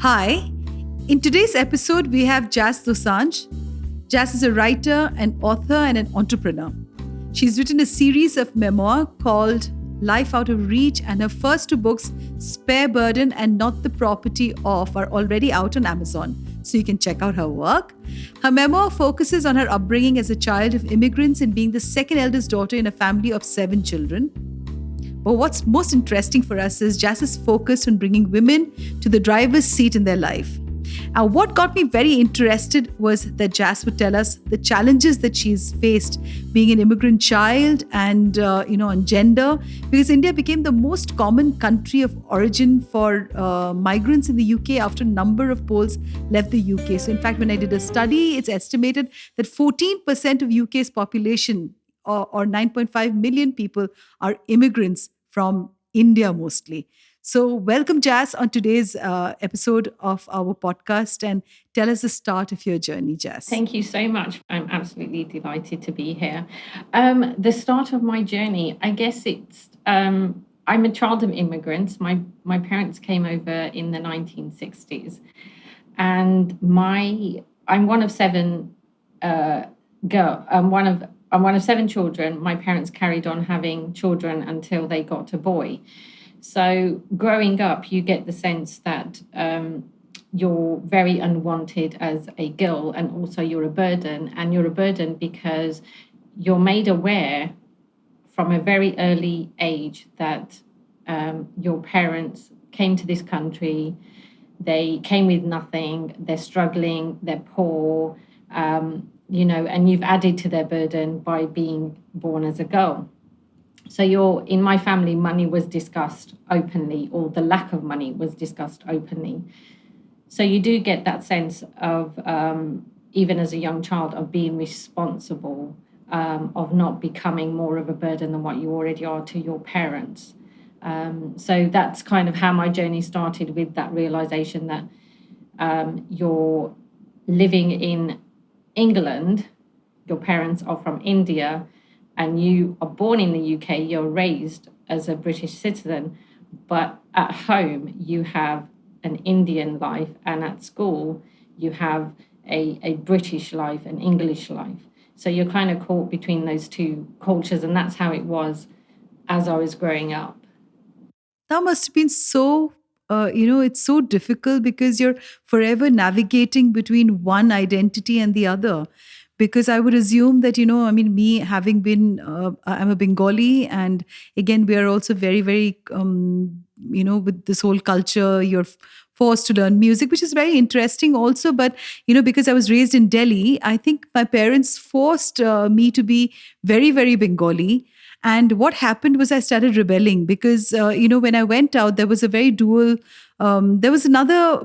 Hi. In today's episode, we have Jass Dosanjh. Jass is a writer, an author, and an entrepreneur. She's written a series of memoirs called Life Out of Reach, and her first two books, Spare Burden and Not the Property Of, are already out on Amazon, so you can check out her work. Her memoir focuses on her upbringing as a child of immigrants and being the second eldest daughter in a family of 7 children. But what's most interesting for us is Jass is focused on bringing women to the driver's seat in their life. Now, what got me very interested was that Jass would tell us the challenges that she's faced being an immigrant child and, on gender, because India became the most common country of origin for migrants in the UK after a number of Poles left the UK. So, in fact, when I did a study, it's estimated that 14% of UK's population, or 9.5 million people, are immigrants from India mostly. So welcome, Jass, on today's episode of our podcast, and tell us the start of your journey, Jass. Thank you so much. I'm absolutely delighted to be here. The start of my journey, I guess it's, I'm a child of immigrants. My parents came over in the 1960s, and I'm one of 7 I'm one of 7 children. My parents carried on having children until they got a boy. So growing up, you get the sense that you're very unwanted as a girl, and also you're a burden. And you're a burden because you're made aware from a very early age that your parents came to this country. They came with nothing. They're struggling. They're poor. And you've added to their burden by being born as a girl. So in my family, money was discussed openly, or the lack of money was discussed openly. So you do get that sense of, even as a young child, of being responsible, of not becoming more of a burden than what you already are to your parents. So that's kind of how my journey started, with that realization that you're living in England, your parents are from India, and you are born in the UK, you're raised as a British citizen, but at home you have an Indian life, and at school you have a British life, an English life. So you're kind of caught between those two cultures, and that's how it was as I was growing up. That must have been so it's so difficult because you're forever navigating between one identity and the other. Because I would assume that, me having been, I'm a Bengali, and again, we are also very, very, with this whole culture, you're forced to learn music, which is very interesting also. But, because I was raised in Delhi, I think my parents forced me to be very, very Bengali. And what happened was I started rebelling because, when I went out, there was a very dual, there was another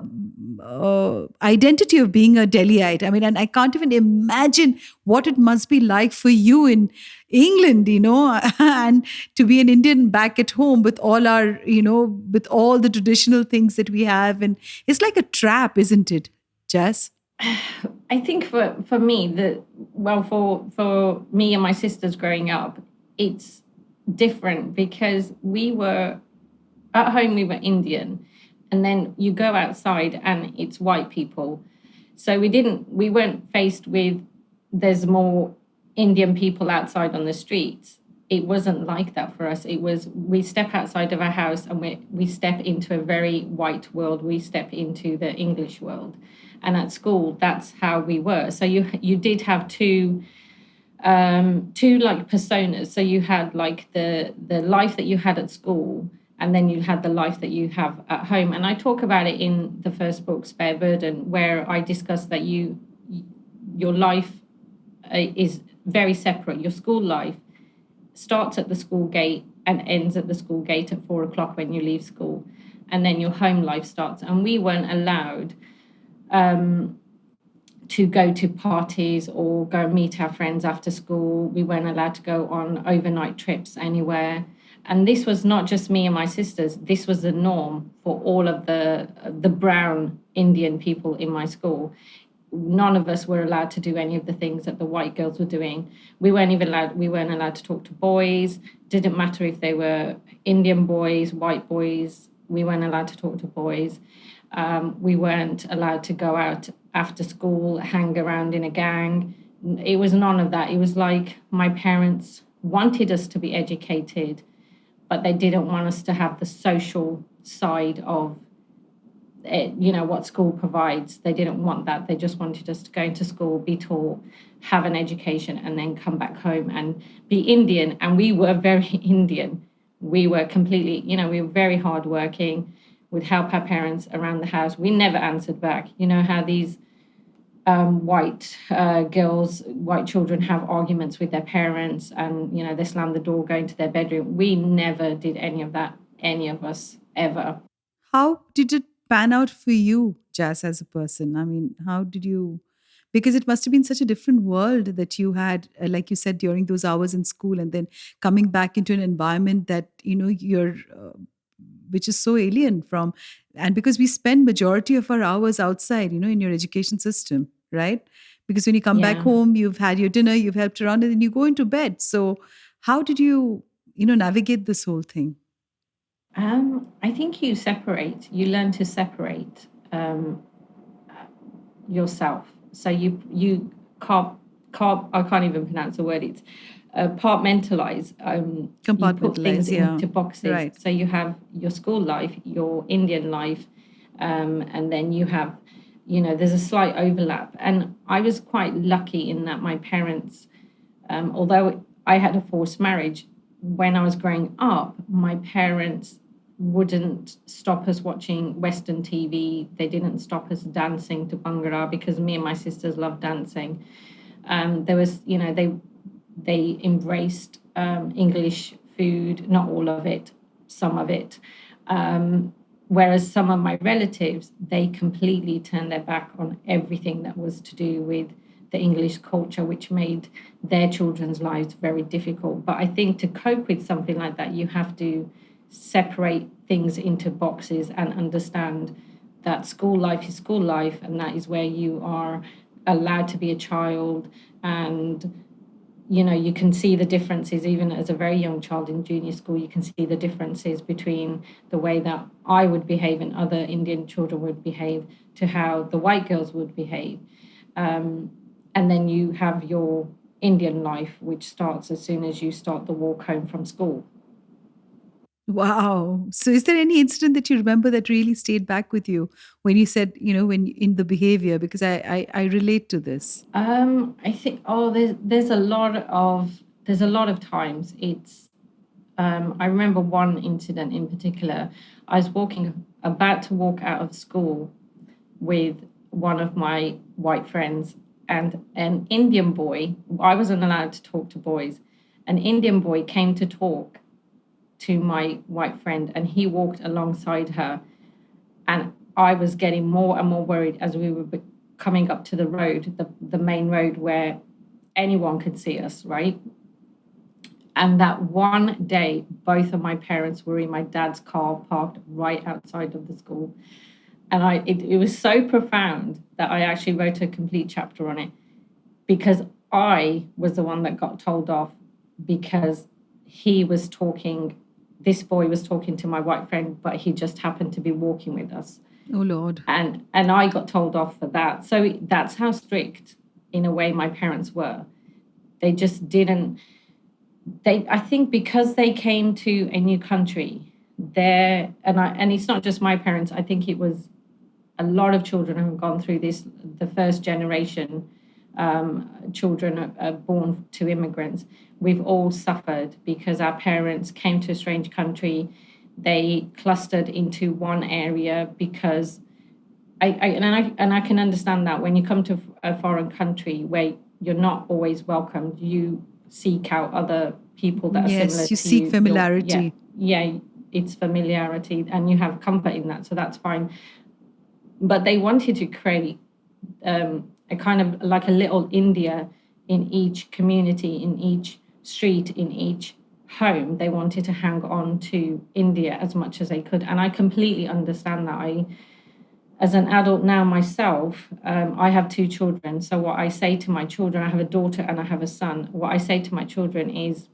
identity of being a Delhiite. I mean, and I can't even imagine what it must be like for you in England, and to be an Indian back at home with all our, with all the traditional things that we have. And it's like a trap, isn't it, Jass? I think for me, for me and my sisters growing up, it's different because we were at home, we were Indian, and then you go outside and it's white people. So we weren't faced with there's more Indian people outside on the streets. It wasn't like that for us. It was, we step outside of our house and we step into a very white world. We step into the English world. And at school, that's how we were. So you did have two like personas. So you had like the life that you had at school, and then you had the life that you have at home. And I talk about it in the first book, Spare Burden, where I discuss that your life is very separate. Your school life starts at the school gate and ends at the school gate at 4:00 when you leave school, and then your home life starts. And we weren't allowed to go to parties or go meet our friends after school. We weren't allowed to go on overnight trips anywhere. And this was not just me and my sisters. This was the norm for all of the brown Indian people in my school. None of us were allowed to do any of the things that the white girls were doing. We weren't allowed to talk to boys. Didn't matter if they were Indian boys, white boys. We weren't allowed to talk to boys. We weren't allowed to go out after school, hang around in a gang. It was none of that. It was like my parents wanted us to be educated, but they didn't want us to have the social side of it, what school provides. They didn't want that. They just wanted us to go into school, be taught, have an education, and then come back home and be Indian. And we were very Indian. We were completely, we were very hardworking. We'd help our parents around the house. We never answered back. You know how these white girls, white children have arguments with their parents, and they slam the door, go into their bedroom. We never did any of that, any of us, ever. How did it pan out for you, Jass, as a person? I mean, how did you? Because it must have been such a different world that you had, like you said, during those hours in school, and then coming back into an environment that you're, which is so alien from, and because we spend majority of our hours outside, in your education system, right? Because when you come back Yeah. home, you've had your dinner, you've helped around, and then you go into bed. So, how did you, navigate this whole thing? I think you learn to separate yourself. So you carb I can't even pronounce the word. It's compartmentalize. You put things Compartmentalize, yeah. into boxes. Right. So you have your school life, your Indian life, and then you have, there's a slight overlap. And I was quite lucky in that my parents, although I had a forced marriage, when I was growing up, my parents wouldn't stop us watching Western TV. They didn't stop us dancing to Bhangra because me and my sisters loved dancing. There was, they embraced English food, not all of it, some of it. Whereas some of my relatives, they completely turned their back on everything that was to do with the English culture, which made their children's lives very difficult. But I think to cope with something like that, you have to separate things into boxes and understand that school life is school life, and that is where you are allowed to be a child. And you can see the differences even as a very young child in junior school. You can see the differences between the way that I would behave and other Indian children would behave to how the white girls would behave. And then you have your Indian life, which starts as soon as you start the walk home from school. Wow. So is there any incident that you remember that really stayed back with you when you said, when in the behavior? Because I relate to this. I think there's a lot of times. It's I remember one incident in particular. I was about to walk out of school with one of my white friends, and an Indian boy. I wasn't allowed to talk to boys. An Indian boy came to talk to my white friend, and he walked alongside her. And I was getting more and more worried as we were coming up to the road, the main road where anyone could see us, right? And that one day, both of my parents were in my dad's car parked right outside of the school. And it was so profound that I actually wrote a complete chapter on it, because I was the one that got told off because this boy was talking to my white friend, but he just happened to be walking with us. Oh, Lord. And I got told off for that. So that's how strict, in a way, my parents were. They just didn't. I think because they came to a new country, and it's not just my parents. I think it was a lot of children who have gone through this. The first generation children are born to immigrants. We've all suffered because our parents came to a strange country. They clustered into one area because I can understand that when you come to a foreign country where you're not always welcomed, you seek out other people that are similar to you. Yes, you seek familiarity. Yeah, it's familiarity, and you have comfort in that, so that's fine. But they wanted to create a kind of like a little India in each community, in each street, in each home. They wanted to hang on to India as much as they could. And I completely understand that. As an adult now myself, I have two children. So what I say to my children, I have a daughter and I have a son. What I say to my children is,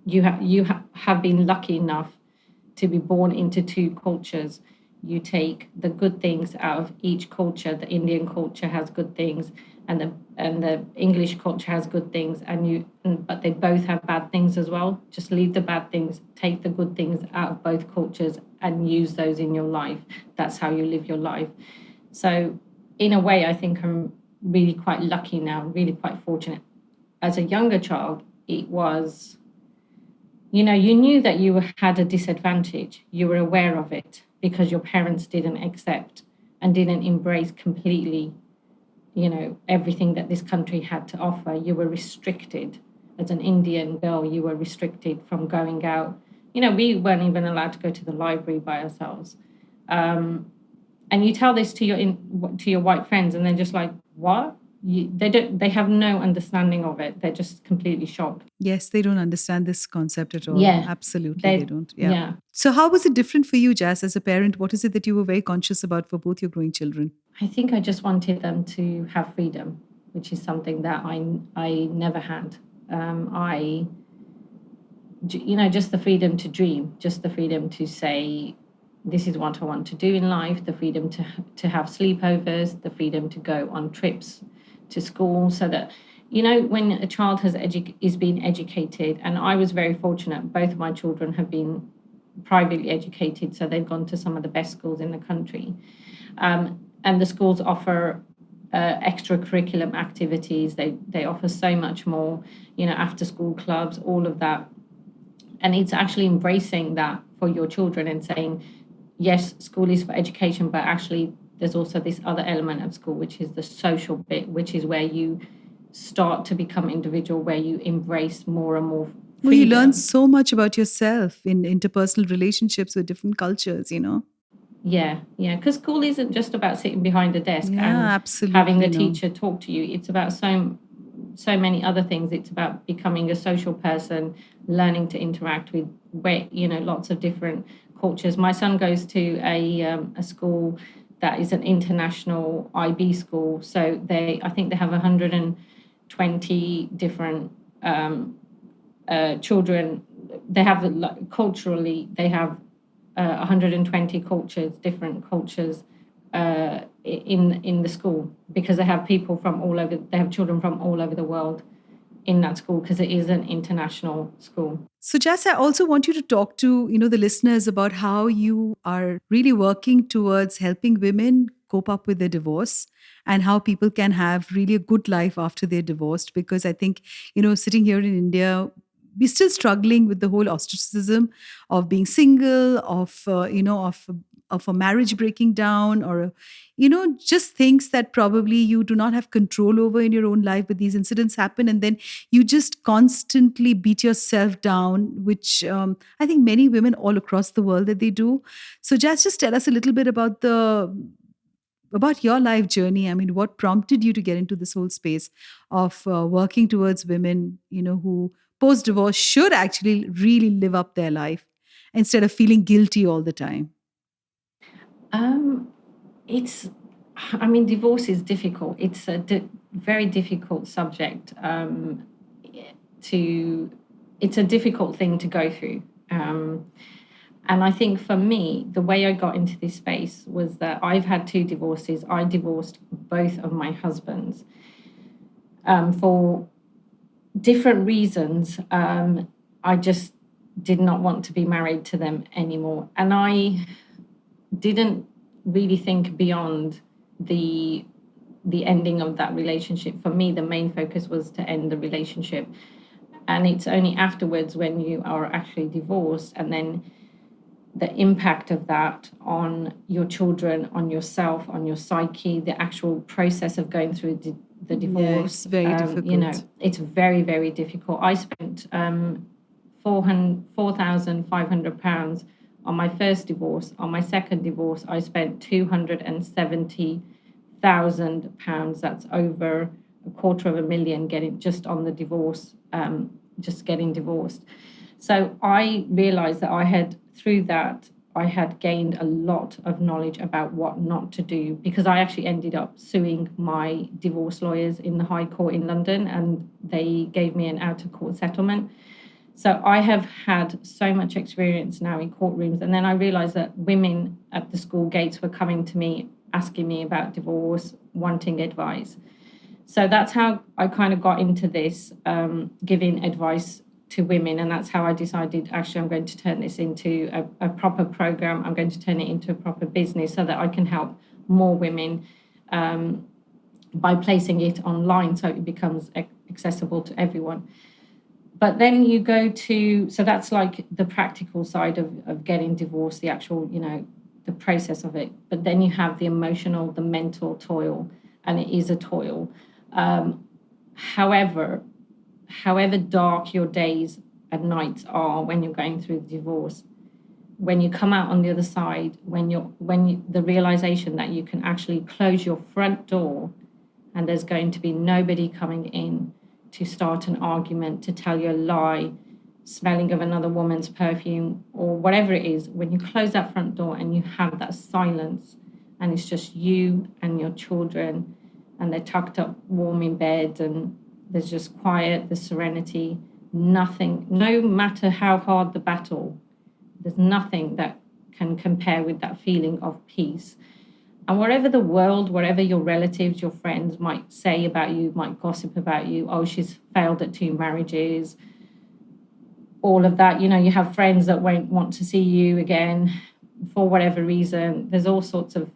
you have been lucky enough to be born into two cultures. You take the good things out of each culture. The Indian culture has good things, and the English culture has good things, but they both have bad things as well. Just leave the bad things, take the good things out of both cultures, and use those in your life. That's how you live your life. So, in a way, I think I'm really quite lucky now, really quite fortunate. As a younger child, it was, you knew that you had a disadvantage. You were aware of it because your parents didn't accept and didn't embrace completely, everything that this country had to offer. You were restricted. As an Indian girl, you were restricted from going out. We weren't even allowed to go to the library by ourselves. And you tell this to your white friends, and they're just like, "What?" They have no understanding of it. They're just completely shocked. Yes, they don't understand this concept at all. Yeah, Absolutely, they don't. Yeah. yeah. So, how was it different for you, Jass, as a parent? What is it that you were very conscious about for both your growing children? I think I just wanted them to have freedom, which is something that I never had. Just the freedom to dream, just the freedom to say, this is what I want to do in life, the freedom to have sleepovers, the freedom to go on trips to school, so that, when a child is being educated, and I was very fortunate, both of my children have been privately educated, so they've gone to some of the best schools in the country. And the schools offer extracurriculum activities. They offer so much more, after school clubs, all of that. And it's actually embracing that for your children and saying, yes, school is for education, but actually there's also this other element of school, which is the social bit, which is where you start to become individual, where you embrace more and more freedom. Well, you learn so much about yourself in interpersonal relationships with different cultures, Yeah, because school isn't just about sitting behind a desk and absolutely, having the teacher talk to you. It's about so many other things. It's about becoming a social person, learning to interact with lots of different cultures. My son goes to a school that is an international IB school. So I think they have 120 different children. They have culturally, they have 120 cultures, different cultures in the school, because they have people from all over. They have children from all over the world in that school, because it is an international school. So, Jass, I also want you to talk to the listeners about how you are really working towards helping women cope up with their divorce, and how people can have really a good life after they're divorced. Because I think sitting here in India, we're still struggling with the whole ostracism of being single, of of a marriage breaking down, or just things that probably you do not have control over in your own life, but these incidents happen, and then you just constantly beat yourself down, which I think many women all across the world that they do. So just tell us a little bit about your life journey. I mean, what prompted you to get into this whole space of working towards women, who post divorce should actually really live up their life instead of feeling guilty all the time? Divorce is difficult. It's a very difficult subject. It's a difficult thing to go through. And I think for me, the way I got into this space was that I've had 2 divorces. I divorced both of my husbands for different reasons. I just did not want to be married to them anymore. And I didn't really think beyond the ending of that relationship. For me, the main focus was to end the relationship. And it's only afterwards, when you are actually divorced, and then the impact of that on your children, on yourself, on your psyche, the actual process of going through the divorce. Yes, very difficult. It's very, very difficult. I spent £4,500 on my first divorce. On my second divorce, I spent £270,000. That's over $250,000 getting just on the divorce, just getting divorced. So I realized that through that, I had gained a lot of knowledge about what not to do, because I actually ended up suing my divorce lawyers in the High Court in London, and they gave me an out-of-court settlement. So I have had so much experience now in courtrooms. And then I realized that women at the school gates were coming to me, asking me about divorce, wanting advice. So that's how I kind of got into this, giving advice to women. And that's how I decided, actually, I'm going to turn this into a proper program. I'm going to turn it into a proper business so that I can help more women by placing it online so it becomes accessible to everyone. But then you go to, so that's like the practical side of getting divorced, the actual, the process of it. But then you have the emotional, the mental toil, and it is a toil. However dark your days and nights are when you're going through the divorce, when you come out on the other side, the realization that you can actually close your front door and there's going to be nobody coming in to start an argument, to tell you a lie, smelling of another woman's perfume or whatever it is, when you close that front door and you have that silence and it's just you and your children and they're tucked up warm in bed and there's just quiet, the serenity, nothing, no matter how hard the battle, there's nothing that can compare with that feeling of peace. And whatever the world, whatever your relatives, your friends might say about you, might gossip about you, oh, she's failed at 2 marriages, all of that, you have friends that won't want to see you again for whatever reason. There's all sorts of,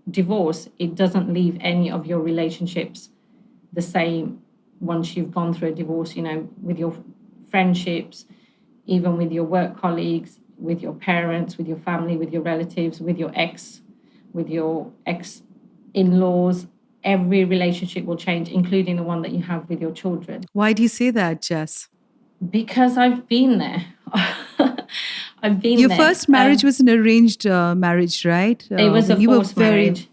divorce. It doesn't leave any of your relationships the same once you've gone through a divorce, with your friendships, even with your work colleagues, with your parents, with your family, with your relatives, with your ex in-laws. Every relationship will change, including the one that you have with your children. Why do you say that, Jass? Because I've been there. Your first marriage was an arranged marriage, right? It was a forced marriage.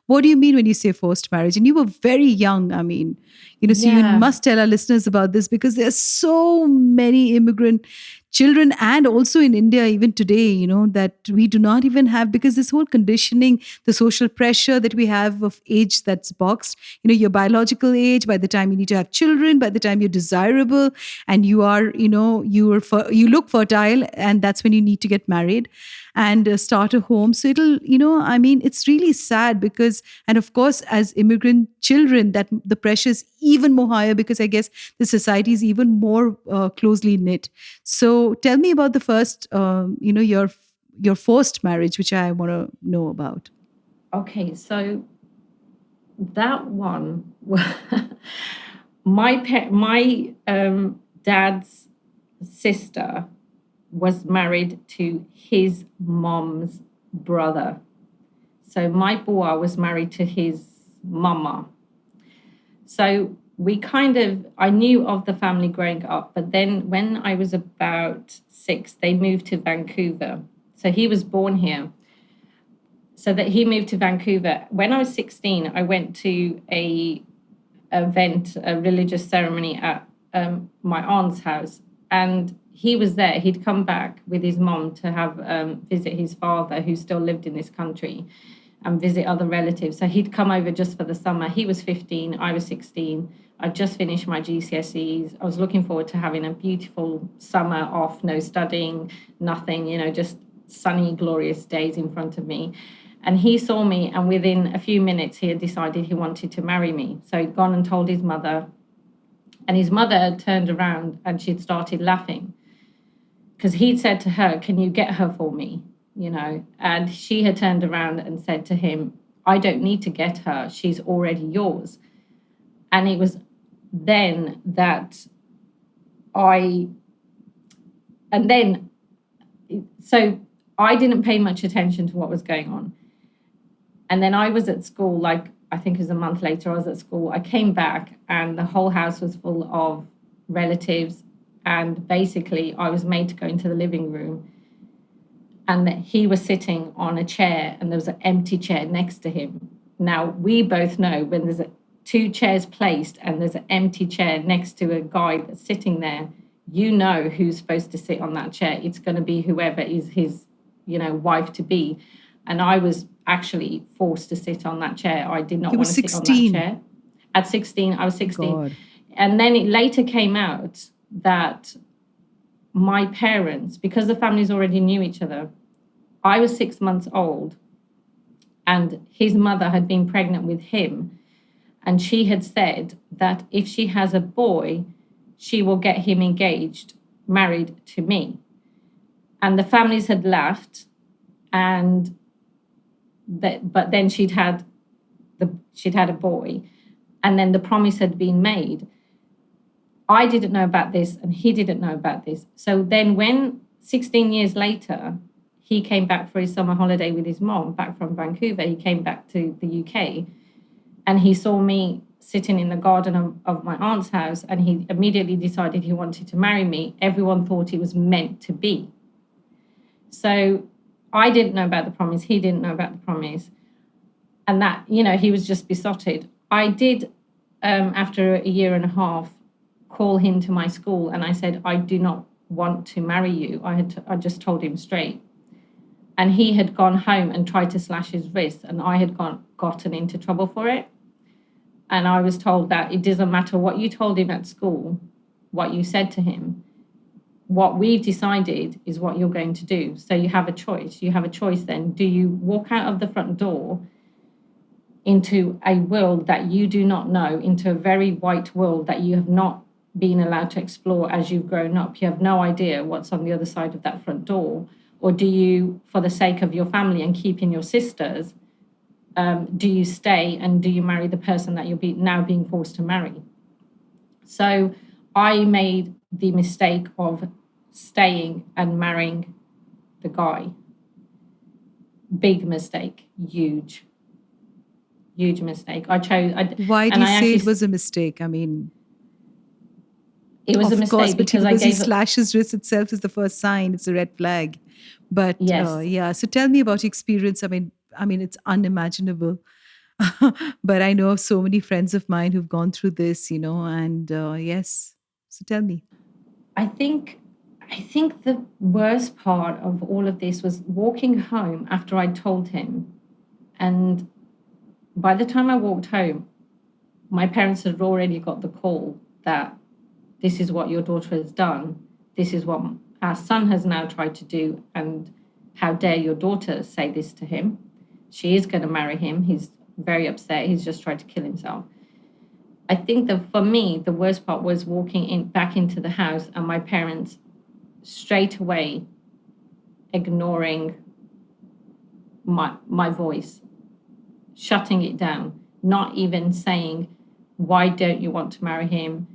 What do you mean when you say forced marriage? And you were very young. I mean, so you must tell our listeners about this because there's so many immigrant children and also in India even today, that we do not even have, because this whole conditioning, the social pressure that we have of age that's boxed, your biological age, by the time you need to have children, by the time you're desirable and you are, you look fertile, and that's when you need to get married and start a home. So it'll, it's really sad because, and of course, as immigrant children, that the pressure is even more higher because I guess the society is even more closely knit. So tell me about the first, your forced marriage, which I want to know about. Okay, so that one, my dad's sister was married to his mom's brother. So my boy was married to his mama. So I knew of the family growing up, but then when I was about 6, they moved to Vancouver. So he was born here. So that he moved to Vancouver. When I was 16, I went to a religious ceremony at my aunt's house, and he was there. He'd come back with his mom to have visit his father, who still lived in this country, and visit other relatives. So he'd come over just for the summer. He was 15, I was 16. I just finished my GCSEs. I was looking forward to having a beautiful summer off, no studying, nothing, just sunny, glorious days in front of me. And he saw me, and within a few minutes, he had decided he wanted to marry me. So he'd gone and told his mother, and his mother had turned around and she'd started laughing because he'd said to her, "Can you get her for me?" And she had turned around and said to him, "I don't need to get her. She's already yours." And it was then that so I didn't pay much attention to what was going on. And then I was at school, I think it was a month later, I was at school. I came back and the whole house was full of relatives. And basically, I was made to go into the living room. And he was sitting on a chair and there was an empty chair next to him. Now, we both know when there's 2 chairs placed and there's an empty chair next to a guy that's sitting there, who's supposed to sit on that chair. It's going to be whoever is his, wife to be. And I was actually forced to sit on that chair. I did not want to sit on that chair. At 16, I was 16. God. And then it later came out that my parents, because the families already knew each other, I was 6 months old and his mother had been pregnant with him. And she had said that if she has a boy, she will get him engaged, married to me. And the families had laughed, and but then she'd had a boy, and then the promise had been made. I didn't know about this, and he didn't know about this. So then, when 16 years later, he came back for his summer holiday with his mom, back from Vancouver, he came back to the UK, and he saw me sitting in the garden of my aunt's house, and he immediately decided he wanted to marry me. Everyone thought it was meant to be. So I didn't know about the promise. He didn't know about the promise. And that, he was just besotted. I did, after a year and a half, call him to my school, and I said, I do not want to marry you. I just told him straight. And he had gone home and tried to slash his wrist, and I had gotten into trouble for it. And I was told that it doesn't matter what you told him at school, what you said to him. What we've decided is what you're going to do. So you have a choice. You have a choice then. Do you walk out of the front door into a world that you do not know, into a very white world that you have not been allowed to explore as you've grown up? You have no idea what's on the other side of that front door. Or do you, for the sake of your family and keeping your sisters, do you stay and do you marry the person that you're now being forced to marry? So I made the mistake of staying and marrying the guy. Big mistake. Huge mistake. Why do you say it was a mistake? I mean, it was a mistake course, because he slashed his wrist itself is the first sign. It's a red flag. But yes. So tell me about your experience. I mean, it's unimaginable. But I know of so many friends of mine who've gone through this, and yes. So tell me. I think the worst part of all of this was walking home after I told him. And by the time I walked home, my parents had already got the call that this is what your daughter has done. This is what our son has now tried to do. And how dare your daughter say this to him? She is going to marry him. He's very upset. He's just tried to kill himself. I think that for me, the worst part was walking back into the house and my parents straight away ignoring my voice, shutting it down, not even saying, why don't you want to marry him?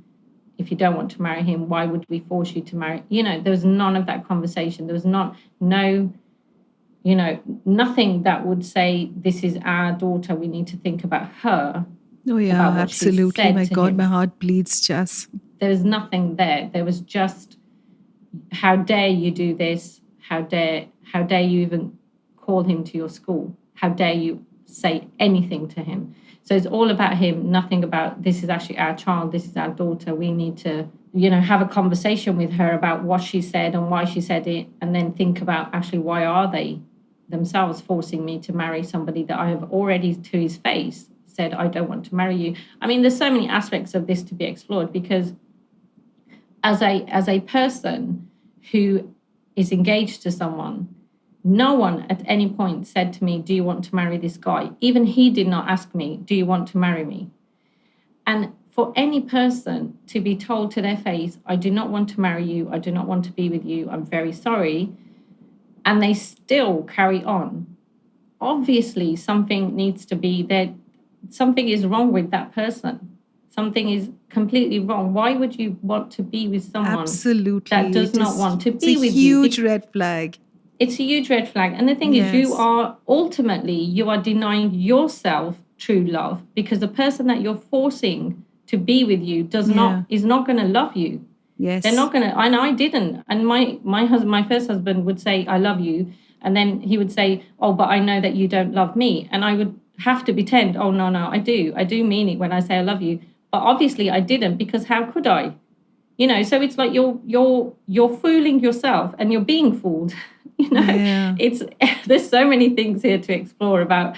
If you don't want to marry him, why would we force you to marry? There was none of that conversation. There was nothing that would say, this is our daughter. We need to think about her. Oh, yeah, absolutely. My God, my heart bleeds, Jass. There was nothing there. There was just, how dare you do this? How dare you even call him to your school? How dare you say anything to him? So it's all about him, nothing about, this is actually our child, this is our daughter. We need to, have a conversation with her about what she said and why she said it, and then think about actually why are they themselves forcing me to marry somebody that I have already to his face said, I don't want to marry you. I mean, there's so many aspects of this to be explored, because as a person who is engaged to someone, no one at any point said to me, do you want to marry this guy? Even he did not ask me, do you want to marry me? And for any person to be told to their face, I do not want to marry you, I do not want to be with you, I'm very sorry, and they still carry on, obviously something needs to be there. Something is wrong with that person. Something is completely wrong. Why would you want to be with someone that does not want to be with you? It's a huge red flag. It's a huge red flag. And the thing is, you are denying yourself true love, because the person that you're forcing to be with you is not going to love you. Yes. They're not going to, and I didn't. And my first husband would say, I love you. And then he would say, oh, but I know that you don't love me. And I would have to pretend, oh, no, I do mean it when I say I love you. But obviously I didn't, because how could I? So it's like you're fooling yourself and you're being fooled. There's so many things here to explore about,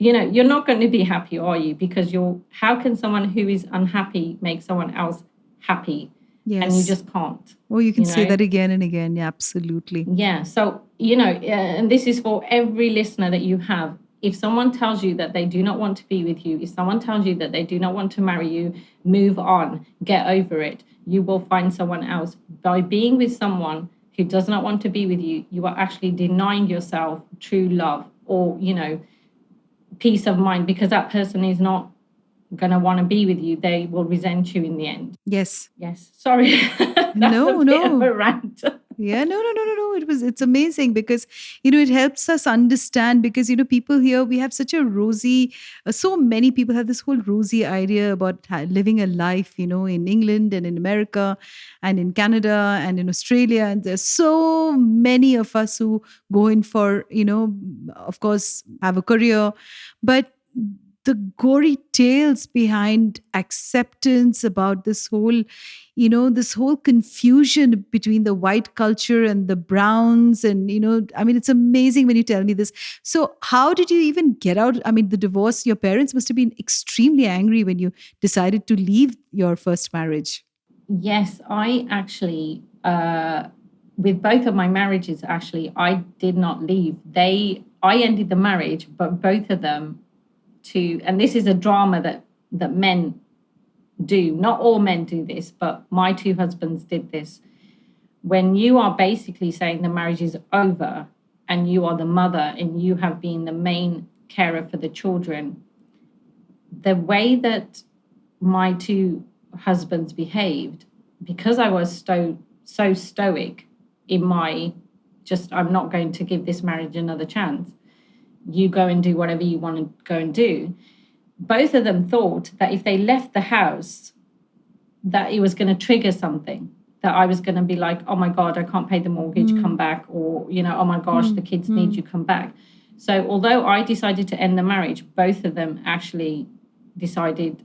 you're not going to be happy, are you? Because how can someone who is unhappy make someone else happy? and you Yes. just can't, Oh, you can you say know? that again and again. Yeah, absolutely. Yeah. So, and this is for every listener that you have. If someone tells you that they do not want to be with you, if someone tells you that they do not want to marry you, move on, get over it. You will find someone else. By being with someone who does not want to be with you, you are actually denying yourself true love or, peace of mind, because that person is not going to want to be with you. They will resent you in the end. Yes. Yes. Sorry. That's a No, bit of no. a rant. Yeah, no. It's amazing because, it helps us understand because, people here, we have such a rosy, so many people have this whole rosy idea about living a life, in England and in America and in Canada and in Australia. And there's so many of us who go in for, of course, have a career, but the gory tales behind acceptance about this whole confusion between the white culture and the browns. And, I mean, it's amazing when you tell me this. So, how did you even get out? I mean, the divorce, your parents must have been extremely angry when you decided to leave your first marriage. Yes, I actually, with both of my marriages, actually, I did not leave. I ended the marriage, but both of them and this is a drama that men do. Not all men do this, but my two husbands did this. When you are basically saying the marriage is over and you are the mother and you have been the main carer for the children, the way that my two husbands behaved, because I was so stoic in my I'm not going to give this marriage another chance. You go and do whatever you want to go and do. Both of them thought that if they left the house, that it was going to trigger something, that I was going to be like, oh my God, I can't pay the mortgage, come back. Or, oh my gosh, the kids need you, come back. So although I decided to end the marriage, both of them actually decided.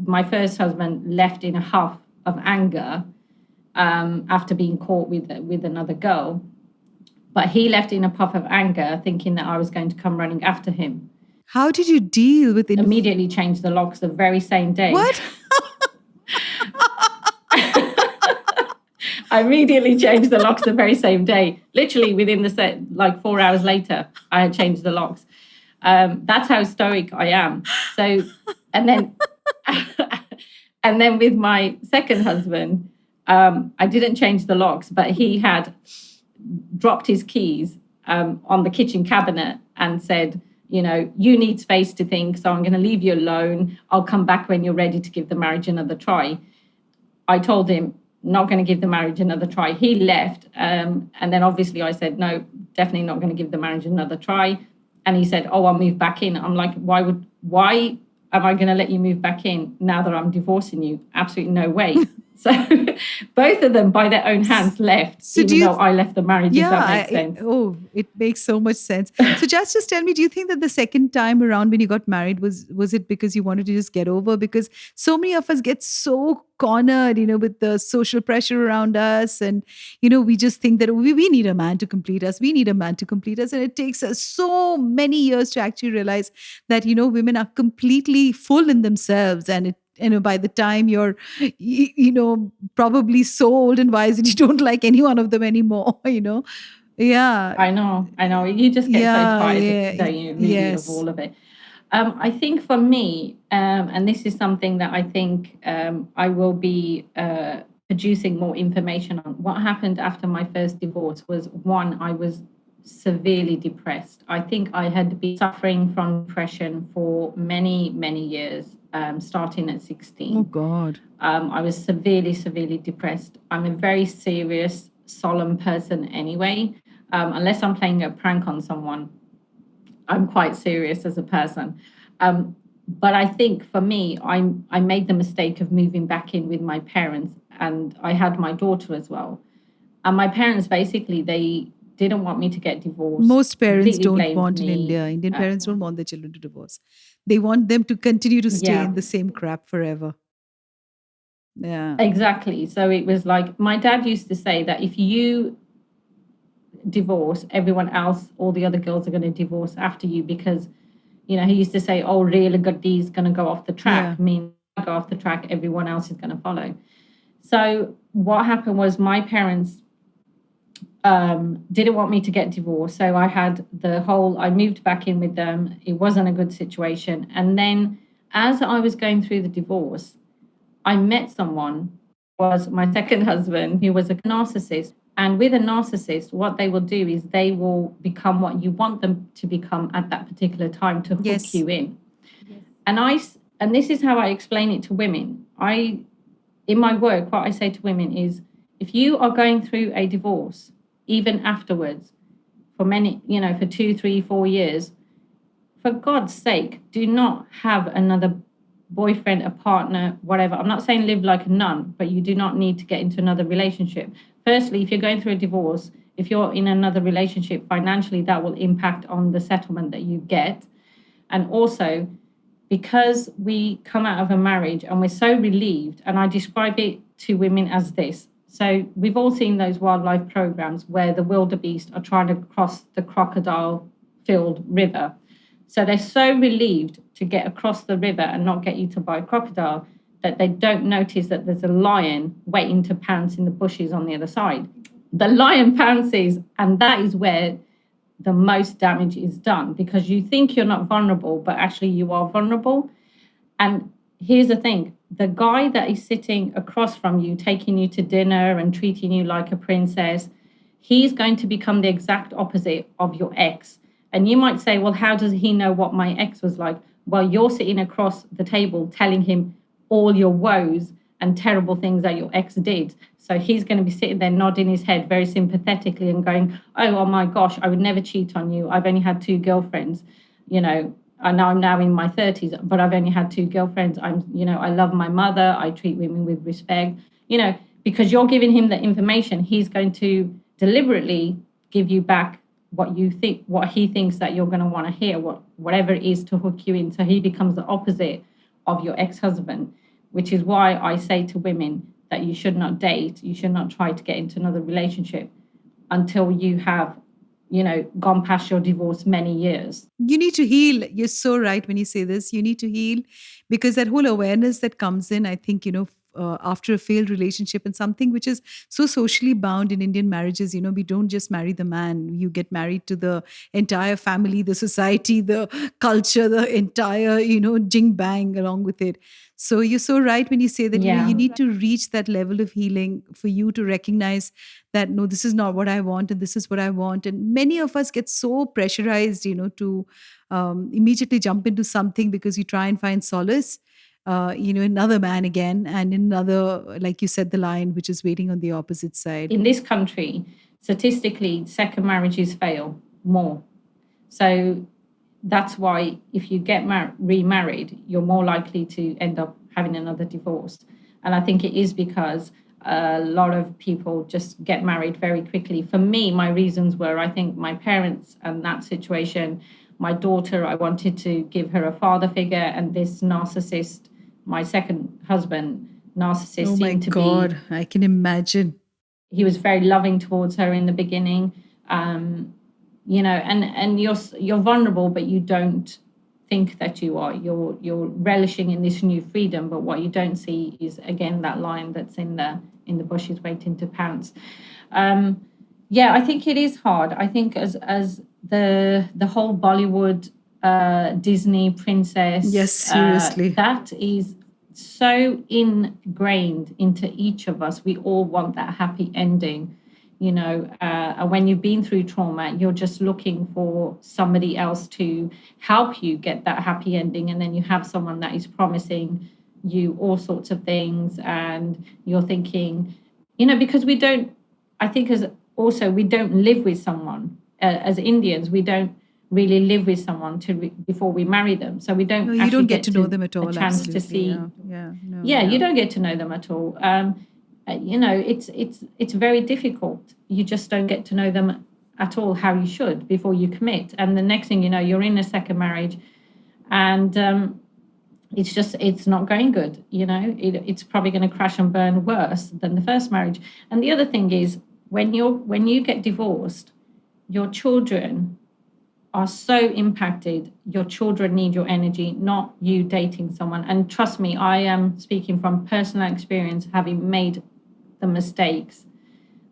My first husband left in a huff of anger after being caught with another girl. But he left in a puff of anger, thinking that I was going to come running after him. How did you deal with Immediately changed the locks the very same day. What? I immediately changed the locks the very same day. Literally within like 4 hours later, I had changed the locks. That's how stoic I am. So, and then, and then with my second husband, I didn't change the locks, but he had dropped his keys on the kitchen cabinet and said, you need space to think, so I'm going to leave you alone. I'll come back when you're ready to give the marriage another try. I told him, not going to give the marriage another try. He left. And then obviously I said, no, definitely not going to give the marriage another try. And he said, oh, I'll move back in. I'm like, why am I going to let you move back in now that I'm divorcing you? Absolutely no way. So both of them, by their own hands, left, even though I left the marriage, if that makes sense. It makes so much sense. So just tell me, do you think that the second time around when you got married, was it because you wanted to just get over? Because so many of us get so cornered, with the social pressure around us. And, we just think that we need a man to complete us. We need a man to complete us. And it takes us so many years to actually realize that, women are completely full in themselves. And by the time you're, probably so old and wise that you don't like any one of them anymore, Yeah. I know. You just get so tired, don't you, really, yes. of all of it. I think for me, and this is something that I think I will be producing more information on. What happened after my first divorce was, one, I was severely depressed. I think I had been suffering from depression for many, many years, starting at 16. Oh, God. I was severely depressed. I'm a very serious, solemn person anyway. Unless I'm playing a prank on someone, I'm quite serious as a person. But I think for me, I made the mistake of moving back in with my parents, and I had my daughter as well. And my parents, basically, they didn't want me to get divorced. Most parents don't want in India. Indian parents don't want their children to divorce. They want them to continue to stay in the same crap forever. Yeah. Exactly. So it was like, my dad used to say that if you divorce, everyone else, all the other girls are going to divorce after you, because, he used to say, oh, really good, is going to go off the track. I mean, go off the track, everyone else is going to follow. So what happened was my parents didn't want me to get divorced. So I moved back in with them. It wasn't a good situation. And then as I was going through the divorce, I met someone, was my second husband, who was a narcissist. And with a narcissist, what they will do is they will become what you want them to become at that particular time to hook Yes. you in. Yes. And this is how I explain it to women. In my work, what I say to women is, if you are going through a divorce, even afterwards, for many, for 2, 3, 4 years, for God's sake, do not have another boyfriend, a partner, whatever. I'm not saying live like a nun, but you do not need to get into another relationship. Firstly, if you're going through a divorce, if you're in another relationship, financially, that will impact on the settlement that you get. And also, because we come out of a marriage and we're so relieved, and I describe it to women as this. So we've all seen those wildlife programs where the wildebeest are trying to cross the crocodile-filled river. So they're so relieved to get across the river and not get eaten by a crocodile that they don't notice that there's a lion waiting to pounce in the bushes on the other side. The lion pounces, and that is where the most damage is done, because you think you're not vulnerable, but actually you are vulnerable. And here's the thing, the guy that is sitting across from you, taking you to dinner and treating you like a princess, he's going to become the exact opposite of your ex. And you might say, well, how does he know what my ex was like? Well, you're sitting across the table telling him all your woes and terrible things that your ex did. So he's going to be sitting there nodding his head very sympathetically and going, oh my gosh, I would never cheat on you. I've only had 2 girlfriends, and I'm now in my 30s, but I've only had 2 girlfriends. I love my mother. I treat women with respect, because you're giving him the information. He's going to deliberately give you back what he thinks that you're going to want to hear, whatever it is to hook you in. So he becomes the opposite of your ex-husband, which is why I say to women that you should not date, you should not try to get into another relationship until you have, gone past your divorce many years. You need to heal. You're so right when you say this. You need to heal, because that whole awareness that comes in, I think, after a failed relationship, and something which is so socially bound in Indian marriages, we don't just marry the man. You get married to the entire family, the society, the culture, the entire, jing bang along with it. So you're so right when you say that, Yeah. you need to reach that level of healing for you to recognize that, no, this is not what I want and this is what I want. And many of us get so pressurized, to immediately jump into something because you try and find solace, another man again, and another, like you said, the lion, which is waiting on the opposite side. In this country, statistically, second marriages fail more. So that's why if you get remarried, you're more likely to end up having another divorce. And I think it is because a lot of people just get married very quickly. For me, my reasons were, I think my parents and that situation, my daughter, I wanted to give her a father figure, and this narcissist, my second husband, narcissist, Oh my seemed to God, be, I can imagine. he was very loving towards her in the beginning. And you're vulnerable, but you don't think that you are. You're relishing in this new freedom, but what you don't see is, again, that lion that's in the bushes waiting to pounce. I think it is hard. I think as the whole Bollywood Disney princess, Yes, seriously. that is so ingrained into each of us. We all want that happy ending. And when you've been through trauma, you're just looking for somebody else to help you get that happy ending. And then you have someone that is promising you all sorts of things. And you're thinking, because we don't live with someone. As Indians, we don't really live with someone before we marry them. So we don't No, you actually don't get to know them at all. a chance Absolutely. to see. You don't get to know them at all. It's very difficult. You just don't get to know them at all how you should before you commit. And the next thing you know, you're in a second marriage, and it's not going good. It's probably going to crash and burn worse than the first marriage. And the other thing is, when you get divorced, your children are so impacted. Your children need your energy, not you dating someone. And trust me, I am speaking from personal experience, having made the mistakes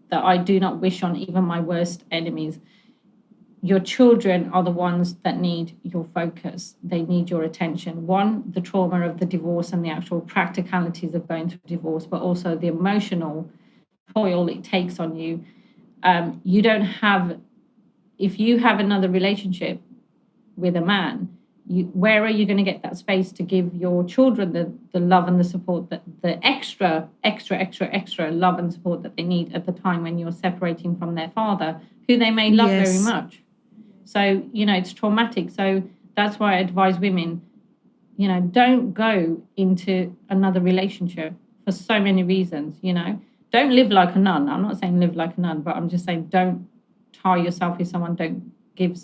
that I do not wish on even my worst enemies. Your children are the ones that need your focus. They need your attention. One, the trauma of the divorce and the actual practicalities of going through divorce, but also the emotional toil it takes on you. You don't have, if you have another relationship with a man, where are you going to get that space to give your children the love and the support, that the extra love and support that they need at the time when you're separating from their father, who they may love very Yes. much. So, it's traumatic. So that's why I advise women, don't go into another relationship for so many reasons, Don't live like a nun. I'm not saying live like a nun, but I'm just saying don't tie yourself with someone. Don't give,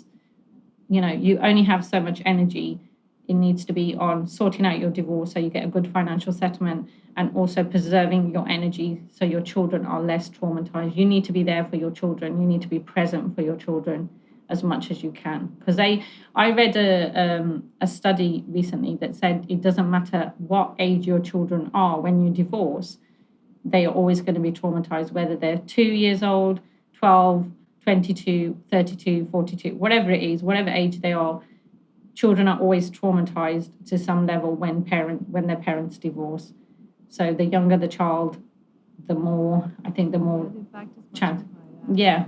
you only have so much energy. It needs to be on sorting out your divorce so you get a good financial settlement, and also preserving your energy so your children are less traumatized. You need to be there for your children. You need to be present for your children as much as you can. Because I read a study recently that said it doesn't matter what age your children are when you divorce, they are always going to be traumatized, whether they're 2 years old, 12, 22, 32, 42, whatever it is, whatever age they are. Children are always traumatized to some level when their parents divorce. So the younger the child, the more chance. Yeah.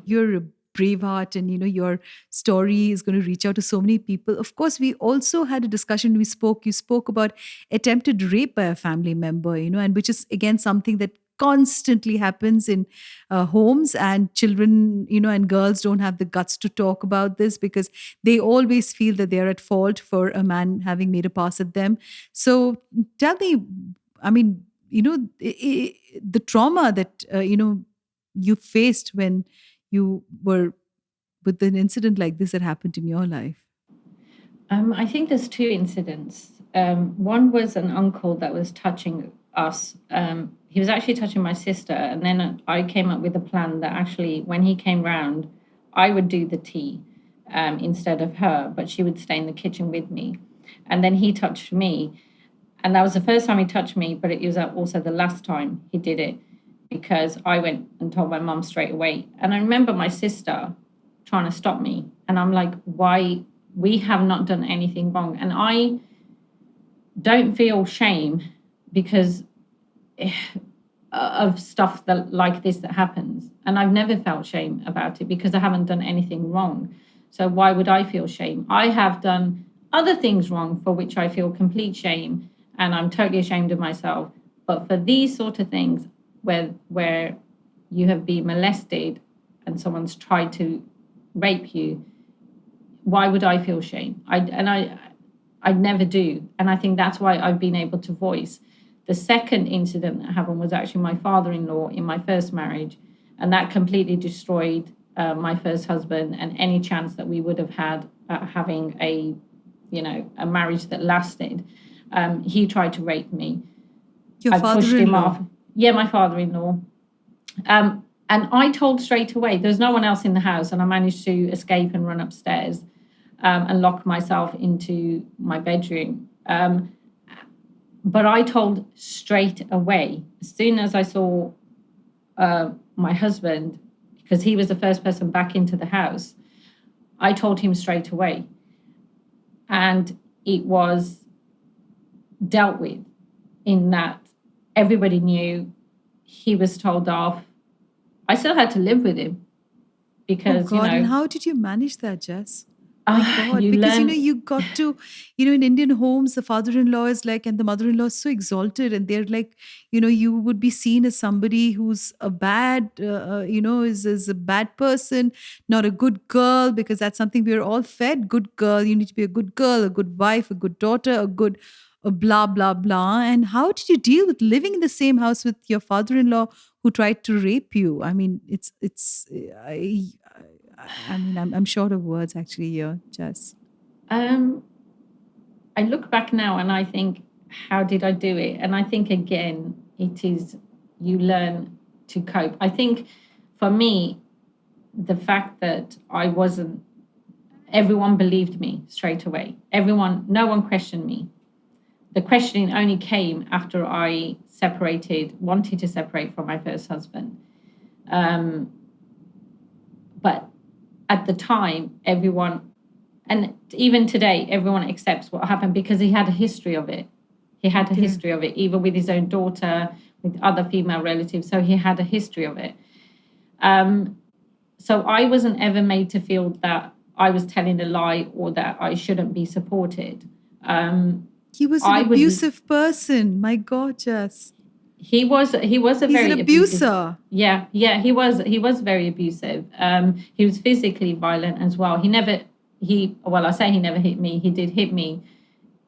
You're a brave heart, and your story is going to reach out to so many people. Of course, we also had a discussion. You spoke about attempted rape by a family member, and which is again something that constantly happens in homes, and children, and girls don't have the guts to talk about this because they always feel that they're at fault for a man having made a pass at them. So tell me, I mean, the trauma that you faced when you were with an incident like this that happened in your life. I think there's two incidents. One was an uncle that was touching us. He was actually touching my sister, and then I came up with a plan that actually, when he came round, I would do the tea instead of her, but she would stay in the kitchen with me. And then he touched me, and that was the first time he touched me, but it was also the last time he did it, because I went and told my mum straight away. And I remember my sister trying to stop me, and I'm like, why? We have not done anything wrong. And I don't feel shame because of stuff that like this that happens. And I've never felt shame about it because I haven't done anything wrong. So why would I feel shame? I have done other things wrong for which I feel complete shame, and I'm totally ashamed of myself. But for these sort of things where you have been molested and someone's tried to rape you, why would I feel shame? I never do. And I think that's why I've been able to voice. The second incident that happened was actually my father-in-law in my first marriage. And that completely destroyed my first husband and any chance that we would have had at having a marriage that lasted. He tried to rape me. Your I pushed him father-in-law? off. Yeah, my father-in-law. And I told straight away, there's no one else in the house, and I managed to escape and run upstairs and lock myself into my bedroom. But I told straight away, as soon as I saw my husband, because he was the first person back into the house, I told him straight away. And it was dealt with in that everybody knew, he was told off. I still had to live with him because, Oh God! And how did you manage that, Jess? My God, you because learn. you got to, in Indian homes, the father-in-law is like, and the mother-in-law is so exalted, and they're like, you would be seen as somebody who's a bad, is a bad person, not a good girl, because that's something we're all fed. Good girl, you need to be a good girl, a good wife, a good daughter, a blah blah blah. And how did you deal with living in the same house with your father-in-law who tried to rape you? I mean, I'm short of words actually here, Jess. I look back now and I think, how did I do it? And I think, again, it is, you learn to cope. I think for me, the fact that I wasn't everyone believed me straight away. No one questioned me. The questioning only came after I wanted to separate from my first husband. But at the time, everyone, and even today, everyone accepts what happened because he had a history of it. He had a history of it, even with his own daughter, with other female relatives. So he had a history of it. So I wasn't ever made to feel that I was telling a lie or that I shouldn't be supported. He was an abusive person. My God, Jass. He was a He's very an abuser. Yeah, he was very abusive. He was physically violent as well. I say he never hit me. He did hit me.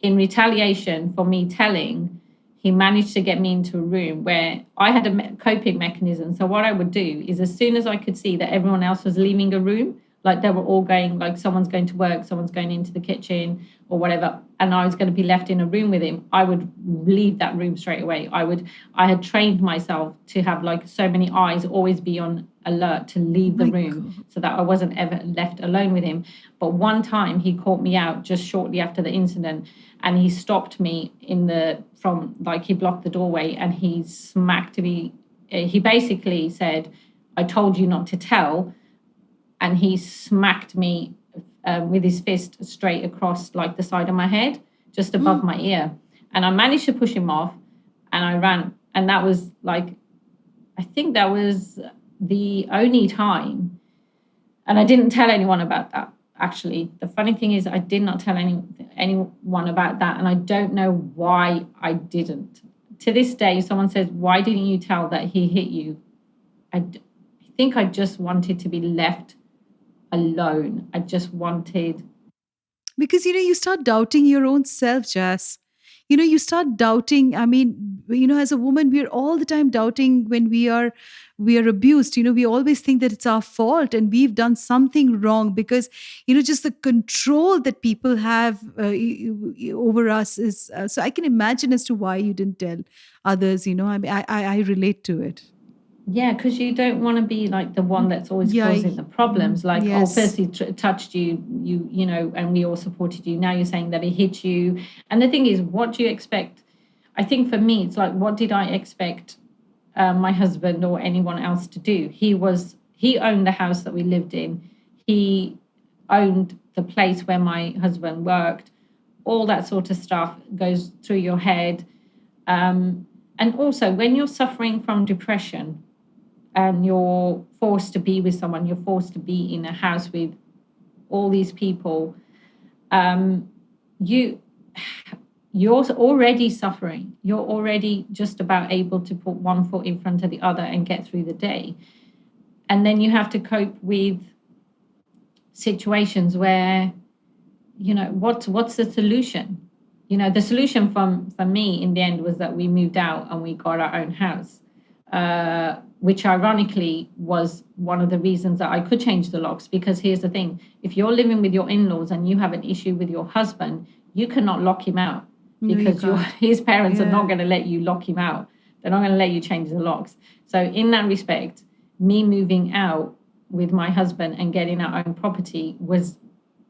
In retaliation for me telling, he managed to get me into a room where I had a coping mechanism. So what I would do is, as soon as I could see that everyone else was leaving a room, like they were all going, like someone's going to work, someone's going into the kitchen or whatever, and I was going to be left in a room with him, I would leave that room straight away. I had trained myself to have like so many eyes always be on alert to leave the room so that I wasn't ever left alone with him. But one time he caught me out just shortly after the incident, and he stopped me he blocked the doorway and he smacked me. He basically said, "I told you not to tell." And he smacked me with his fist straight across like the side of my head, just above my ear. And I managed to push him off and I ran. And that was like, I think that was the only time. And I didn't tell anyone about that, actually. The funny thing is I did not tell anyone about that. And I don't know why I didn't. To this day, if someone says, "Why didn't you tell that he hit you?" I think I just wanted to be left alone. I just wanted. Because, you start doubting your own self, Jass. You start doubting. I mean, as a woman, we're all the time doubting when we are abused. We always think that it's our fault and we've done something wrong because, just the control that people have over us is. So I can imagine as to why you didn't tell others. I mean, I relate to it. Yeah, because you don't want to be like the one that's always Yeah, causing the problems. Like, yes. first he touched you, and we all supported you. Now you're saying that he hit you. And the thing is, what do you expect? I think for me, it's like, what did I expect my husband or anyone else to do? He owned the house that we lived in. He owned the place where my husband worked. All that sort of stuff goes through your head. And also, when you're suffering from depression, and you're forced to be with someone, you're forced to be in a house with all these people, you're already suffering. You're already just about able to put one foot in front of the other and get through the day. And then you have to cope with situations where, what's the solution? The solution for me in the end was that we moved out and we got our own house. Which ironically was one of the reasons that I could change the locks, because here's the thing: if you're living with your in-laws and you have an issue with your husband, you cannot lock him out because his parents are not going to let you lock him out. They're not going to let you change the locks. So in that respect, me moving out with my husband and getting our own property was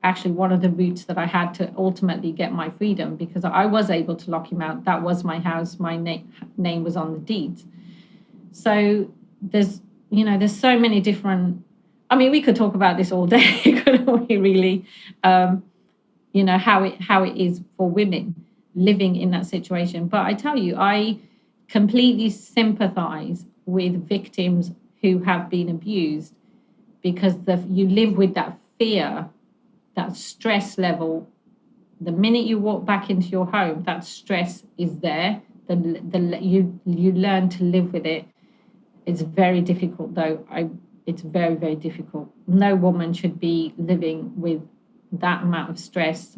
actually one of the routes that I had to ultimately get my freedom, because I was able to lock him out. That was my house. My name was on the deeds. So there's so many different. I mean, we could talk about this all day, couldn't we? Really, how it is for women living in that situation. But I tell you, I completely sympathize with victims who have been abused, because you live with that fear, that stress level. The minute you walk back into your home, that stress is there. You learn to live with it. It's very difficult, though. It's very, very difficult. No woman should be living with that amount of stress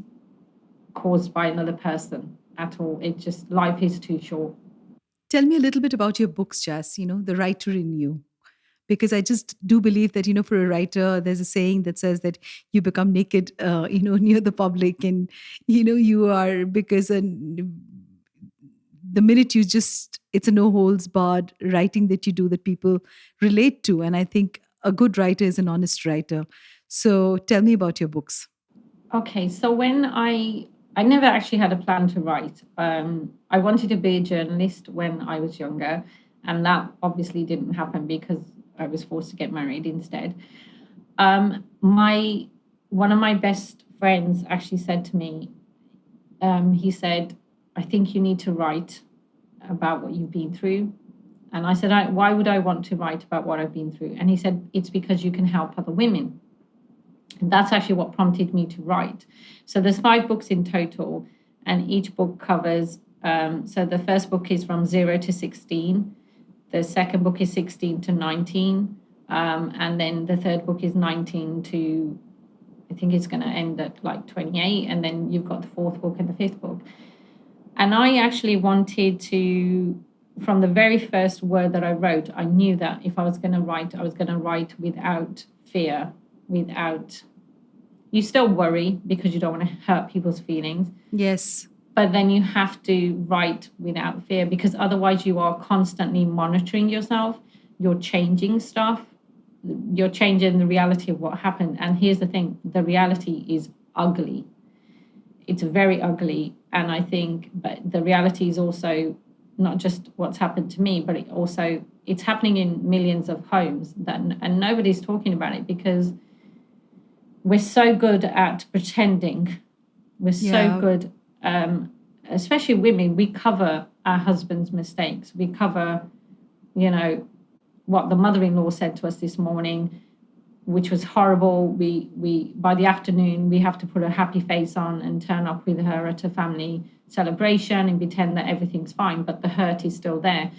caused by another person at all. Life is too short. Tell me a little bit about your books, Jass, the writer in you. Because I just do believe that, for a writer, there's a saying that says that you become naked, near the public. And, you are, because the minute it's a no holds barred writing that you do that people relate to. And I think a good writer is an honest writer. So tell me about your books. Okay, so when I never actually had a plan to write. I wanted to be a journalist when I was younger, and that obviously didn't happen because I was forced to get married instead. My One of my best friends actually said to me, he said, "I think you need to write about what you've been through." And I said, "Why would I want to write about what I've been through?" And he said, "It's because you can help other women." And that's actually what prompted me to write. So there's 5 books in total, and each book covers. So the first book is from 0 to 16. The second book is 16 to 19. And then the third book is 19 to, I think it's going to end at like 28. And then you've got the fourth book and the fifth book. And I actually wanted to, from the very first word that I wrote, I knew that if I was going to write, I was going to write without fear, without, you still worry because you don't want to hurt people's feelings. Yes. But then you have to write without fear, because otherwise you are constantly monitoring yourself. You're changing stuff. You're changing the reality of what happened. And here's the thing, the reality is ugly. It's very ugly. And I think, but the reality is also not just what's happened to me, but it's happening in millions of homes and nobody's talking about it because we're so good at pretending. We're so good, especially women, we cover our husband's mistakes. We cover, what the mother-in-law said to us this morning, which was horrible. We by the afternoon, we have to put a happy face on and turn up with her at a family celebration and pretend that everything's fine, but the hurt is still there.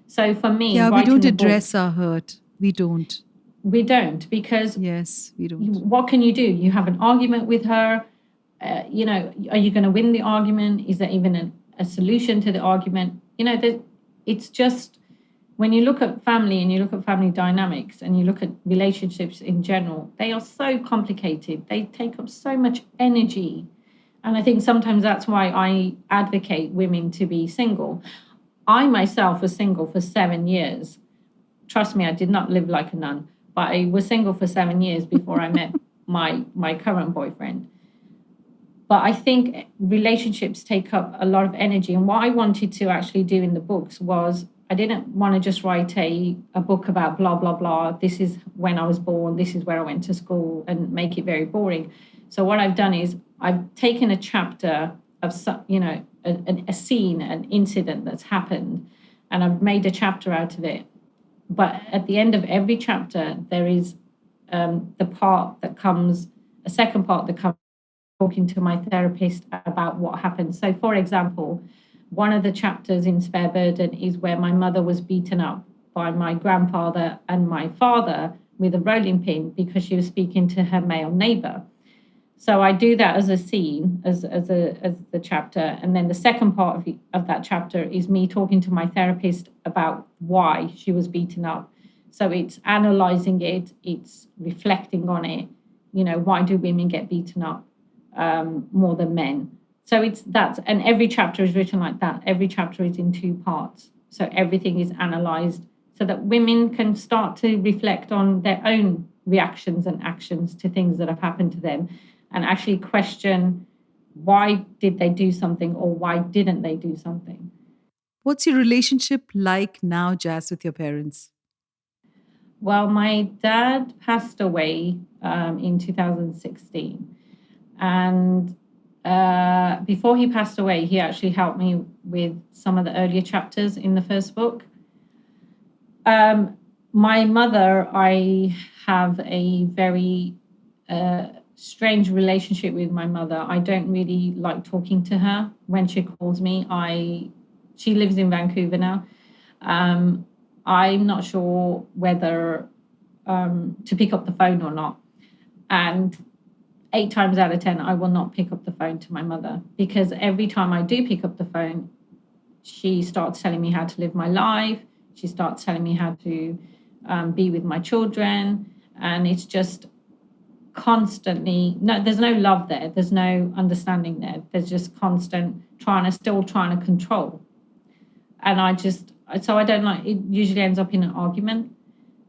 So for me, we don't address our hurt. We don't. We don't, because yes, we don't. What can you do? You have an argument with her. Are you going to win the argument? Is there even a solution to the argument? It's just, when you look at family and you look at family dynamics and you look at relationships in general, they are so complicated. They take up so much energy. And I think sometimes that's why I advocate women to be single. I myself was single for 7 years. Trust me, I did not live like a nun, but I was single for 7 years before I met my current boyfriend. But I think relationships take up a lot of energy. And what I wanted to actually do in the books was, I didn't want to just write a book about blah, blah, blah. This is when I was born. This is where I went to school, and make it very boring. So what I've done is I've taken a chapter of, a scene, an incident that's happened, and I've made a chapter out of it. But at the end of every chapter, there is a second part that comes talking to my therapist about what happened. So, for example, one of the chapters in Spare Burden is where my mother was beaten up by my grandfather and my father with a rolling pin because she was speaking to her male neighbor. So I do that as a scene, as the chapter. And then the second part of that chapter is me talking to my therapist about why she was beaten up. So it's analyzing it, it's reflecting on it. Why do women get beaten up more than men? So and every chapter is written like that. Every chapter is in 2 parts. So everything is analyzed so that women can start to reflect on their own reactions and actions to things that have happened to them, and actually question, why did they do something, or why didn't they do something? What's your relationship like now, Jass, with your parents? Well, my dad passed away in 2016. And before he passed away, he actually helped me with some of the earlier chapters in the first book. My mother, I have a very strange relationship with my mother. I don't really like talking to her when she calls me. She lives in Vancouver now. I'm not sure whether to pick up the phone or not. And 8 times out of 10, I will not pick up the phone to my mother, because every time I do pick up the phone, she starts telling me how to live my life. She starts telling me how to be with my children. And it's just constantly, there's no love there. There's no understanding there. There's just constant trying to control. And so I don't like, it usually ends up in an argument.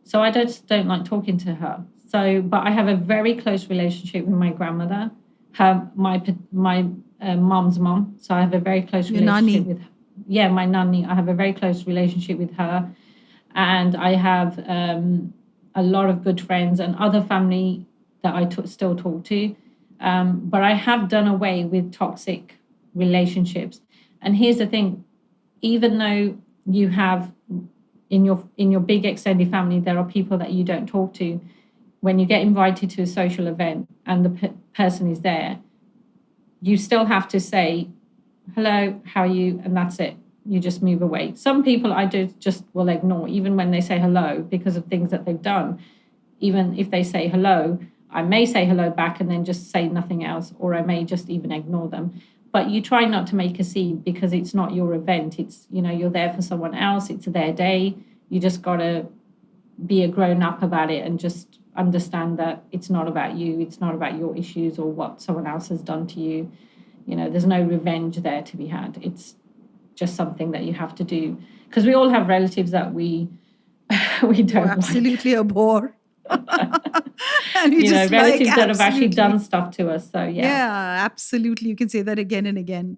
So I just don't like talking to her. But I have a very close relationship with my grandmother. my mom's mom. So I have a very close Your relationship nani. with, yeah, my nanny. I have a very close relationship with her, and I have a lot of good friends and other family that I still talk to. But I have done away with toxic relationships. And here's the thing: even though you have in your big extended family, there are people that you don't talk to. When you get invited to a social event and the person is there, you still have to say hello, how are you, and that's it. You just move away. Some people I just will ignore, even when they say hello, because of things that they've done. Even if they say hello, I may say hello back and then just say nothing else, or I may just even ignore them. But you try not to make a scene, because it's not your event. It's, you're there for someone else. It's their day. You just got to be a grown up about it and just understand that it's not about you. It's not about your issues or what someone else has done to you. There's no revenge there to be had. It's just something that you have to do, because we all have relatives that we we don't absolutely abhor. And we like. just like, Relatives that have actually absolutely. done stuff to us. So Yeah, absolutely. You can say that again and again.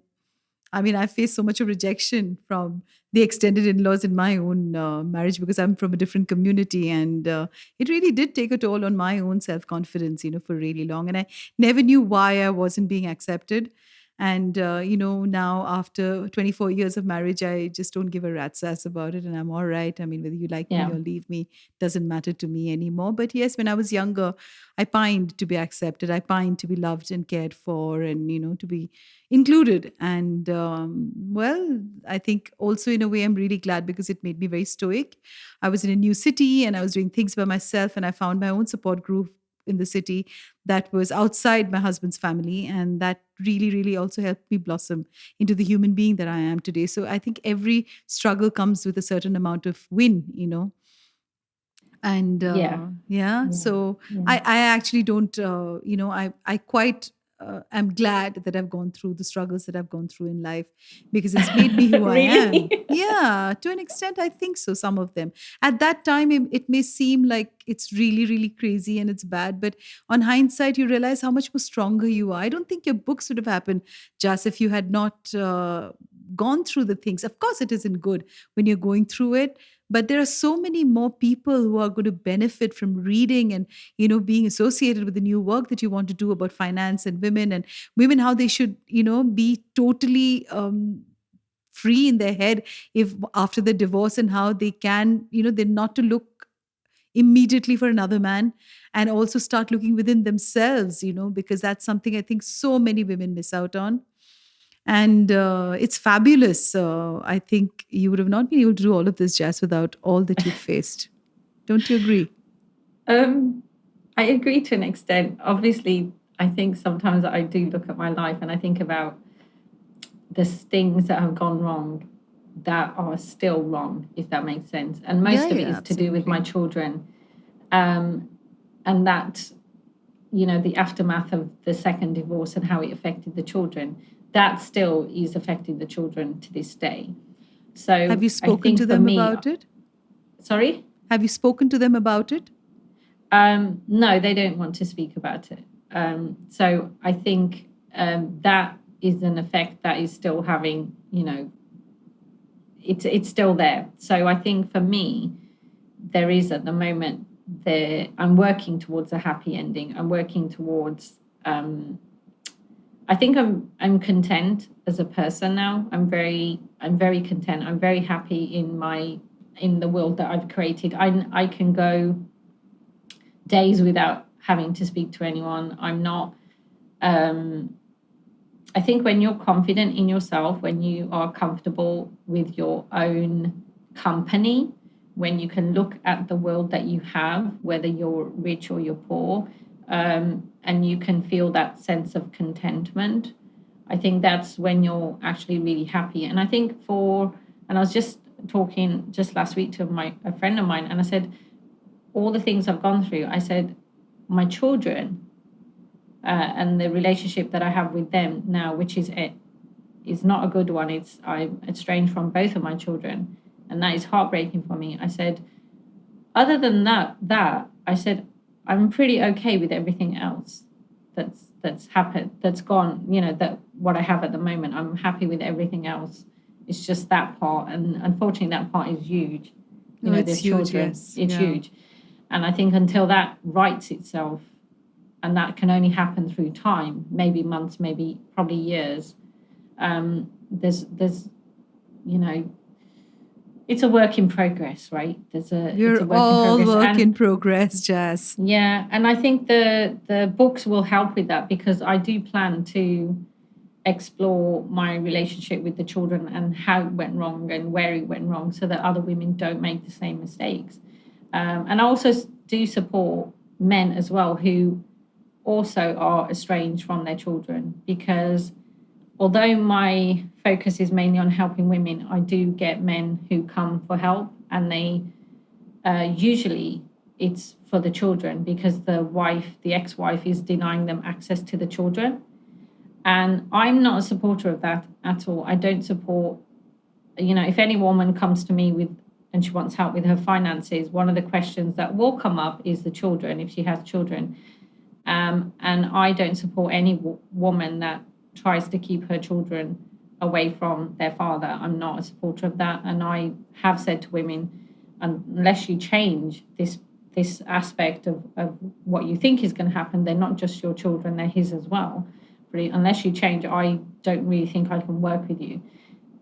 I mean, I faced so much of rejection from the extended in-laws in my own marriage, because I'm from a different community, and it really did take a toll on my own self-confidence, for really long. And I never knew why I wasn't being accepted. And now after 24 years of marriage, I just don't give a rat's ass about it, and I'm all right. I mean, whether you like me yeah, or leave me doesn't matter to me anymore. But yes, when I was younger, I pined to be accepted. I pined to be loved and cared for, and to be included. And well, I think also in a way I'm really glad, because it made me very stoic. I was in a new city and I was doing things by myself, and I found my own support group in the city that was outside my husband's family, and that really really also helped me blossom into the human being that I am today. So I think every struggle comes with a certain amount of win. And yeah, yeah, yeah, so yeah. I actually don't I quite am glad that I've gone through the struggles that I've gone through in life, because it's made me who I am. Really? Yeah, to an extent I think so. Some of them at that time, it may seem like it's really really crazy and it's bad, but on hindsight you realize how much more stronger you are. I don't think your books would have happened just if you had not gone through the things. Of course it isn't good when you're going through it, but there are so many more people who are going to benefit from reading and being associated with the new work that you want to do about finance and women, how they should be totally free in their head if after the divorce, and how they can they're not to look immediately for another man, and also start looking within themselves, because that's something I think so many women miss out on. And it's fabulous. I think you would have not been able to do all of this, Jazz, without all that you've faced. Don't you agree? um I agree to an extent. Obviously, I think sometimes I do look at my life and I think about the things that have gone wrong that are still wrong, if that makes sense. And Yeah, most of it yeah, is to do with my absolutely. children. And that, the aftermath of the second divorce and how it affected the children, that still is affecting the children to this day. Have So you I spoken think to for them me, about it? sorry? Have you spoken to them about it? No, they don't want to speak about it. So I think that is an effect that is still having, it's still there. So I think for me, there is at the moment there. I'm working towards a happy ending. I'm working towards. I think I'm content as a person now. I'm very content. I'm very happy in the world that I've created. I can go days without having to speak to anyone. I'm not. I think when you're confident in yourself, when you are comfortable with your own company, when you can look at the world that you have, whether you're rich or you're poor, and you can feel that sense of contentment, I think that's when you're actually really happy. And I think and I was just talking just last week to a friend of mine, and I said, all the things I've gone through, I said, my children and the relationship that I have with them now, which is not a good one. I'm estranged from both of my children, and that is heartbreaking for me. I said, other than that I said, I'm pretty okay with everything else that's happened, that's gone, that what I have at the moment. I'm happy with everything else. It's just that part. And unfortunately, that part is huge. It's there's huge, children. yes. It's Yeah. huge. And I think until that rights itself, and that can only happen through time, maybe months, maybe probably years, there's it's a work in progress, right? We're it's a work all in progress. work And in progress, Jass. yeah, and I think the books will help with that, because I do plan to explore my relationship with the children and how it went wrong and where it went wrong, so that other women don't make the same mistakes. And I also do support men as well who also are estranged from their children, because although my focus is mainly on helping women, I do get men who come for help, and they usually it's for the children, because the ex-wife is denying them access to the children. And I'm not a supporter of that at all. I don't support, if any woman comes to me and she wants help with her finances, one of the questions that will come up is the children, if she has children. And I don't support any woman that tries to keep her children away from their father. I'm not a supporter of that. And I have said to women, unless you change this aspect of what you think is going to happen, they're not just your children, they're his as well. But unless you change, I don't really think I can work with you,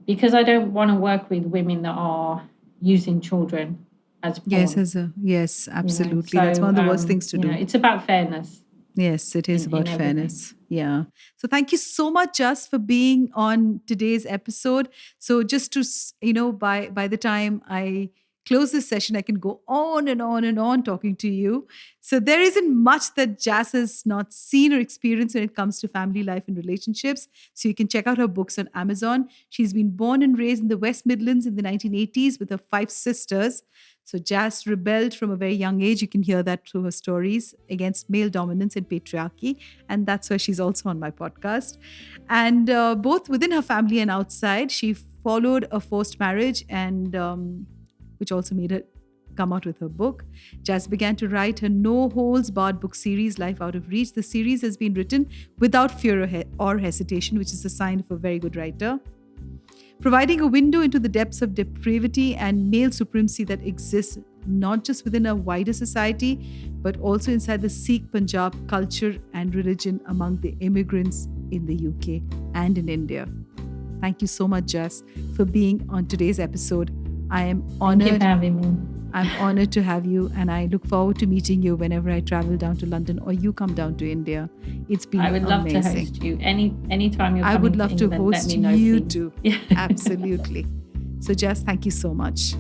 because I don't want to work with women that are using children as porn. Yes, absolutely. That's one of the worst things to do. It's about fairness. Yes, it is about everything. fairness. Yeah. So thank you so much, Jass, for being on today's episode. So just to, by the time I close this session, I can go on and on and on talking to you. So there isn't much that Jass has not seen or experienced when it comes to family life and relationships. So you can check out her books on Amazon. She's been born and raised in the West Midlands in the 1980s with her 5 sisters. So Jass rebelled from a very young age. You can hear that through her stories against male dominance and patriarchy. And that's why she's also on my podcast. And both within her family and outside, she followed a forced marriage, and which also made her come out with her book. Jass began to write her No Holds Barred book series, Life Out of Reach. The series has been written without fear or hesitation, which is a sign of a very good writer, providing a window into the depths of depravity and male supremacy that exists not just within a wider society, but also inside the Sikh Punjab culture and religion among the immigrants in the UK and in India. Thank you so much, Jass, for being on today's episode. I am honored. Thank you for having me. I'm honored to have you, and I look forward to meeting you whenever I travel down to London or you come down to India. It's been amazing. I would love to host you anytime you're coming. I would love to England, host let me know, you please. too. Absolutely. So, Jass, thank you so much.